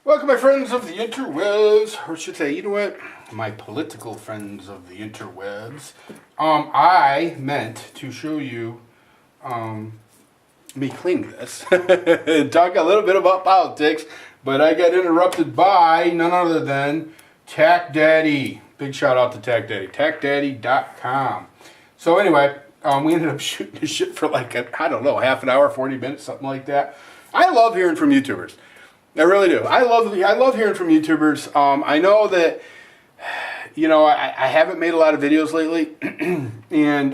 Welcome, my friends of the interwebs, or should say, you know what? My political friends of the interwebs. I meant to show you me cleaning this, talk a little bit about politics, but I got interrupted by none other than Tack Daddy. Big shout out to Tack Daddy, TackDaddy.com. So anyway, we ended up shooting this shit for like, I don't know, half an hour, 40 minutes, something like that. I love hearing from YouTubers. I really do. I love hearing from YouTubers. I know that, you know, I haven't made a lot of videos lately, and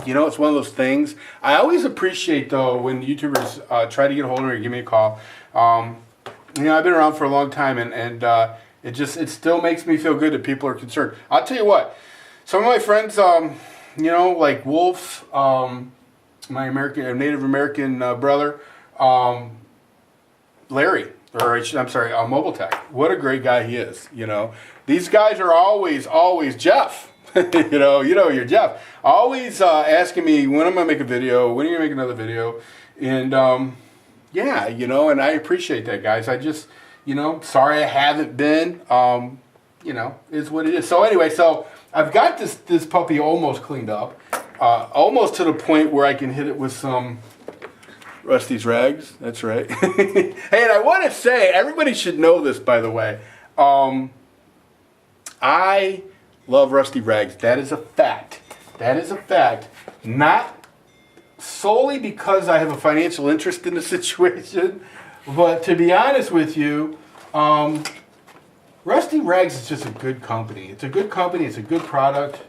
you know, it's one of those things. I always appreciate though when YouTubers try to get a hold of me or give me a call. You know, I've been around for a long time, and it still makes me feel good that people are concerned. I'll tell you what, some of my friends, you know, like Wolf, my Native American brother. Larry, or I'm sorry, Mobile Tech. What a great guy he is, you know. These guys are always Jeff. you know, you're Jeff. Always asking me, when am I going to make a video? When are you going to make another video? And, yeah, you know, and I appreciate that, guys. I just, you know, sorry I haven't been, you know, is what it is. So anyway, so I've got this puppy almost cleaned up, almost to the point where I can hit it with some Rusty's Rags, that's right. Hey, and I want to say, everybody should know this, by the way. I love Rusty Rags. That is a fact. That is a fact. Not solely because I have a financial interest in the situation, but to be honest with you, Rusty Rags is just a good company. It's a good company. It's a good product.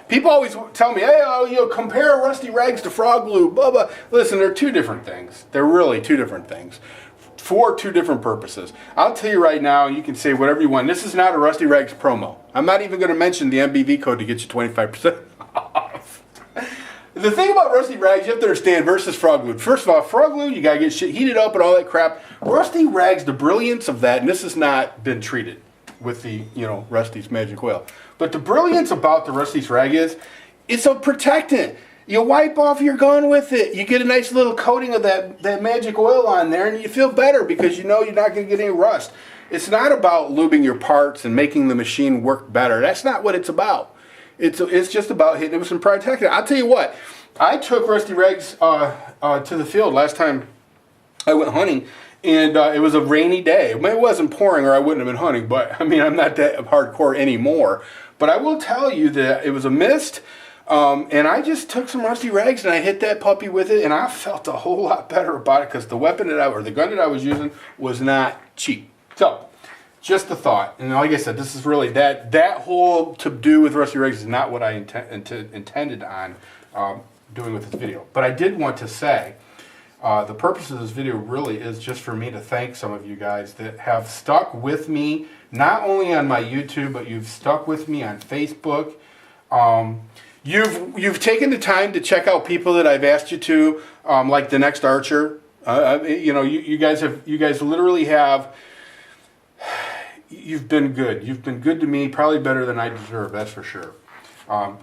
People always tell me, hey, you know, compare Rusty Rags to Frog Lube, blah, blah. Listen, they're two different things. They're really two different things for two different purposes. I'll tell you right now, you can say whatever you want. This is not a Rusty Rags promo. I'm not even going to mention the MBV code to get you 25% off. The thing about Rusty Rags, you have to understand, versus Frog Lube. First of all, Frog Lube, you got to get shit heated up and all that crap. Rusty Rags, the brilliance of that, and this has not been treated with the, you know, Rusty's Magic Oil. But the brilliance about the Rusty's Rag is, it's a protectant. You wipe off your gun with it. You get a nice little coating of that magic oil on there, and you feel better because you know you're not going to get any rust. It's not about lubing your parts and making the machine work better. That's not what it's about. It's just about hitting it with some protectant. I'll tell you what, I took Rusty Rags to the field last time I went hunting, and it was a rainy day. I mean, it wasn't pouring or I wouldn't have been hunting, but I mean, I'm not that hardcore anymore. But I will tell you that it was a mist, and I just took some Rusty Rags and I hit that puppy with it, and I felt a whole lot better about it because the weapon the gun that I was using was not cheap. So, just a thought. And like I said, this is really that whole to do with Rusty Rags is not what I intended on doing with this video. But I did want to say, the purpose of this video really is just for me to thank some of you guys that have stuck with me, not only on my YouTube, but you've stuck with me on Facebook. You've taken the time to check out people that I've asked you to, like The Next Archer. You know, you guys literally have. You've been good. You've been good to me, probably better than I deserve. That's for sure.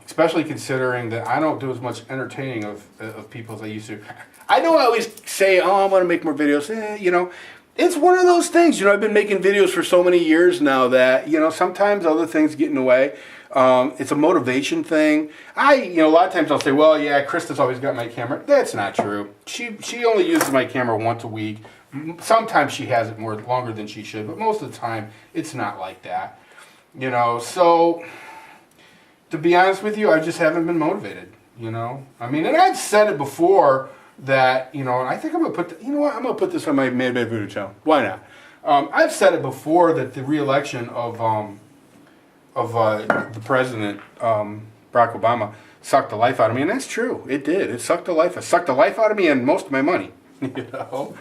Especially considering that I don't do as much entertaining of people as I used to. I know I always say, oh, I want to make more videos. You know, it's one of those things. You know, I've been making videos for so many years now that, you know, sometimes other things get in the way. It's a motivation thing. You know, a lot of times I'll say, well, yeah, Krista's always got my camera. That's not true. She only uses my camera once a week. Sometimes she has it longer than she should, but most of the time it's not like that. You know, so to be honest with you, I just haven't been motivated, you know. I mean, and I've said it before that, you know, and I think I'm going to put, you know what, I'm going to put this on my Mad Bad Voodoo channel. Why not? I've said it before that the re-election of the president, Barack Obama, sucked the life out of me, and that's true. It did. It sucked the life out of me and most of my money, you know.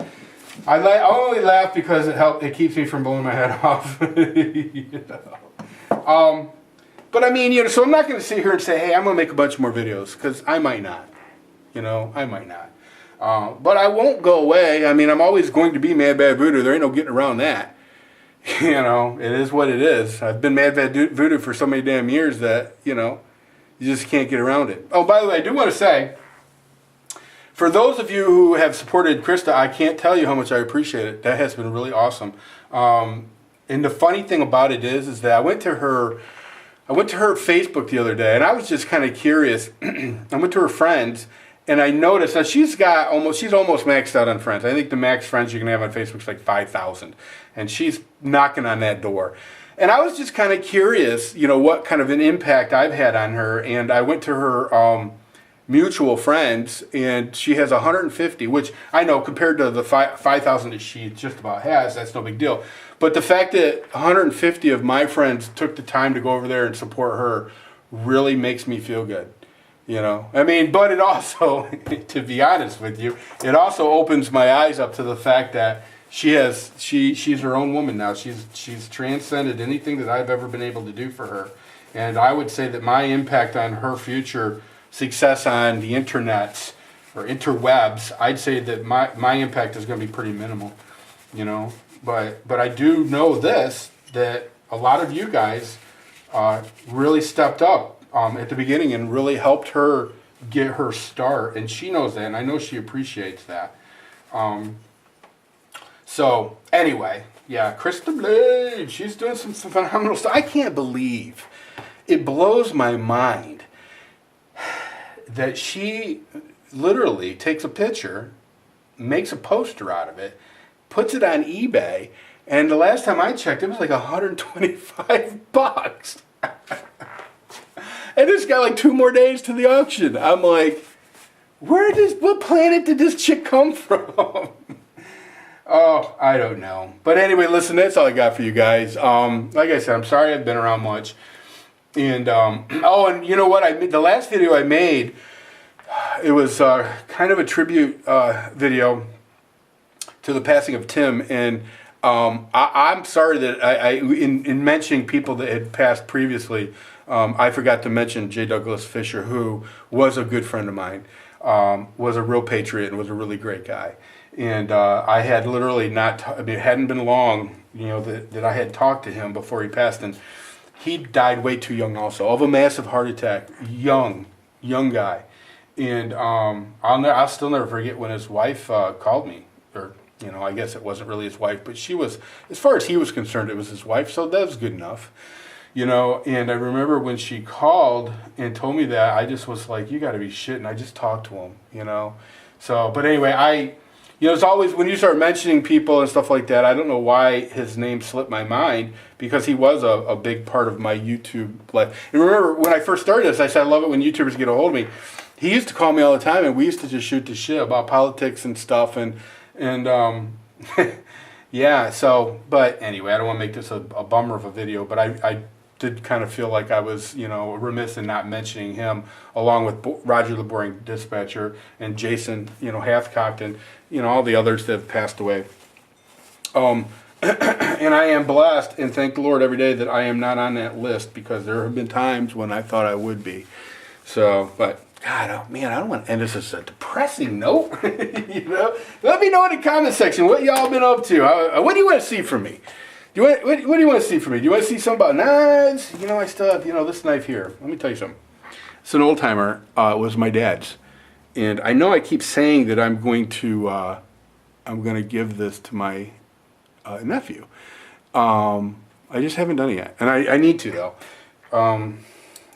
I only laugh because it keeps me from blowing my head off. You know? But I mean, you know, so I'm not going to sit here and say, hey, I'm going to make a bunch more videos, because I might not. You know, I might not. But I won't go away. I mean, I'm always going to be Mad Bad Voodoo. There ain't no getting around that. You know, it is what it is. I've been Mad Bad Voodoo for so many damn years that, you know, you just can't get around it. Oh, by the way, I do want to say, for those of you who have supported Krista, I can't tell you how much I appreciate it. That has been really awesome. And the funny thing about it is that I went to her Facebook the other day, and I was just kind of curious. I went to her friends, and I noticed that she's almost maxed out on friends. I think the max friends you can have on Facebook is like 5,000, and she's knocking on that door. And I was just kind of curious, what kind of an impact I've had on her. And I went to her mutual friends, and she has 150, which I know compared to the 5,000 that she just about has, that's no big deal. But the fact that 150 of my friends took the time to go over there and support her really makes me feel good. But it also, to be honest with you, it also opens my eyes up to the fact that she's her own woman now. She's transcended anything that I've ever been able to do for her. And I would say that my impact on her future success on the internet or interwebs, I'd say that my impact is going to be pretty minimal, But I do know that a lot of you guys really stepped up at the beginning and really helped her get her start, and she knows that, and I know she appreciates that. So anyway, yeah, Krista Blade, she's doing some phenomenal stuff. I can't believe, it blows my mind that she literally takes a picture, makes a poster out of it, puts it on eBay, and the last time I checked, it was like $125. And it's got like 2 more days to the auction. I'm like, what planet did this chick come from? Oh, I don't know. But anyway, listen, that's all I got for you guys. Like I said, I'm sorry I've been around much. And, and you know what? The last video I made, it was kind of a tribute video to the passing of Tim. And I'm sorry that in mentioning people that had passed previously, I forgot to mention J. Douglas Fisher, who was a good friend of mine, was a real patriot and was a really great guy. And I had literally it hadn't been long, that I had talked to him before he passed. And he died way too young also, of a massive heart attack. Young guy. And I'll still never forget when his wife called me. Or, I guess it wasn't really his wife, but she was, as far as he was concerned, it was his wife. So that was good enough. And I remember when she called and told me that, I just was like, you got to be shitting. I just talked to him, So, but anyway, it's always, when you start mentioning people and stuff like that, I don't know why his name slipped my mind, because he was a big part of my YouTube life. And remember, when I first started this, I said I love it when YouTubers get a hold of me. He used to call me all the time, and we used to just shoot the shit about politics and stuff, and yeah, so, but anyway, I don't want to make this a bummer of a video, but I did kind of feel like I was, remiss in not mentioning him, along with Roger the Boring Dispatcher and Jason, Hathcock, and, all the others that have passed away. And I am blessed and thank the Lord every day that I am not on that list, because there have been times when I thought I would be. So, but God, oh man, I don't want to end this as a depressing note. Let me know in the comment section what y'all been up to. What do you want to see from me? What do you want to see from me? Do you want to see something about knives? I still have, this knife here. Let me tell you something. It's an old timer. It was my dad's. And I know I keep saying that I'm going to give this to my nephew. I just haven't done it yet. And I need to, though.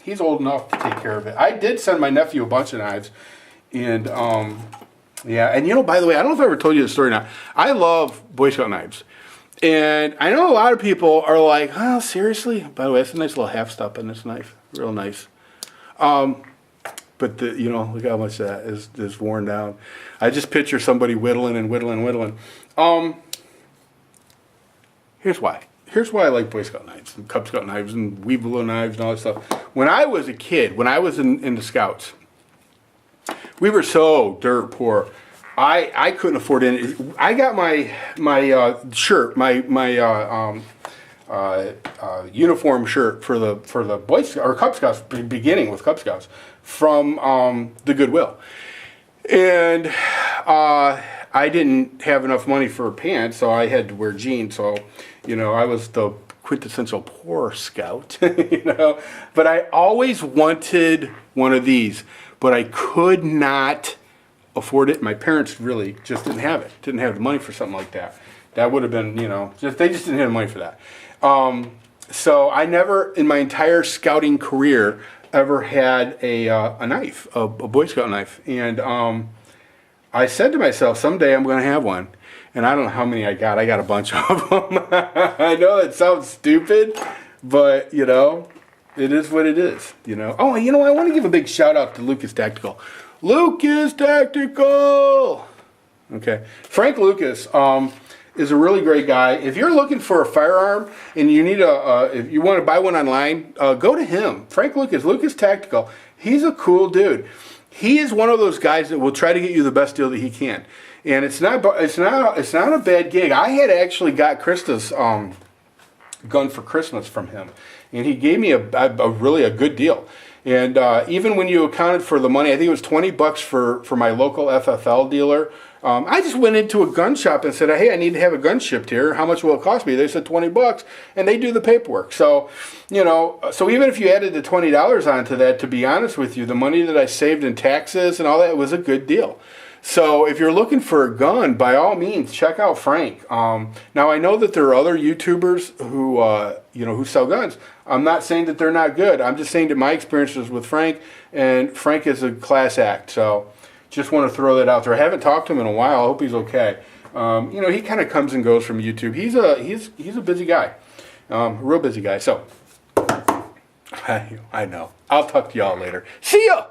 He's old enough to take care of it. I did send my nephew a bunch of knives. And, yeah. And, by the way, I don't know if I ever told you this story or not. I love Boy Scout knives. And I know a lot of people are like, oh, seriously? By the way, that's a nice little half stop on this knife. Real nice. But, look how much that is worn down. I just picture somebody whittling and whittling and whittling. Here's why. Here's why I like Boy Scout knives and Cub Scout knives and Weeblo knives and all that stuff. When I was a kid, when I was in the Scouts, we were so dirt poor. I couldn't afford any. I got my shirt, my uniform shirt for the Boy Scouts or Cub Scouts, beginning with Cub Scouts, from the Goodwill, and I didn't have enough money for pants, so I had to wear jeans. So, I was the quintessential poor scout, But I always wanted one of these, but I could not afford it. My parents really just didn't have it. Didn't have the money for something like that. That would have been, they just didn't have the money for that. So I never, in my entire scouting career, ever had a knife, a Boy Scout knife. And I said to myself, someday I'm going to have one. And I don't know how many I got. I got a bunch of them. I know it sounds stupid, but, it is what it is, Oh, I want to give a big shout out to Lucas Tactical. Lucas Tactical! Okay. Frank Lucas is a really great guy. If you're looking for a firearm and you need if you want to buy one online, go to him. Frank Lucas, Lucas Tactical. He's a cool dude. He is one of those guys that will try to get you the best deal that he can. And it's not a bad gig. I had actually got Krista's gun for Christmas from him, and he gave me a really good deal. And even when you accounted for the money, I think it was $20 for my local FFL dealer. I just went into a gun shop and said, hey, I need to have a gun shipped here. How much will it cost me? They said $20, and they do the paperwork. So, so even if you added the $20 onto that, to be honest with you, the money that I saved in taxes and all that was a good deal. So if you're looking for a gun, by all means, check out Frank. Now I know that there are other YouTubers who sell guns. I'm not saying that they're not good. I'm just saying that my experiences with Frank, and Frank is a class act. So just want to throw that out there. I haven't talked to him in a while. I hope he's okay. He kind of comes and goes from YouTube. He's a busy guy, a real busy guy. So I know. I'll talk to y'all later. See ya.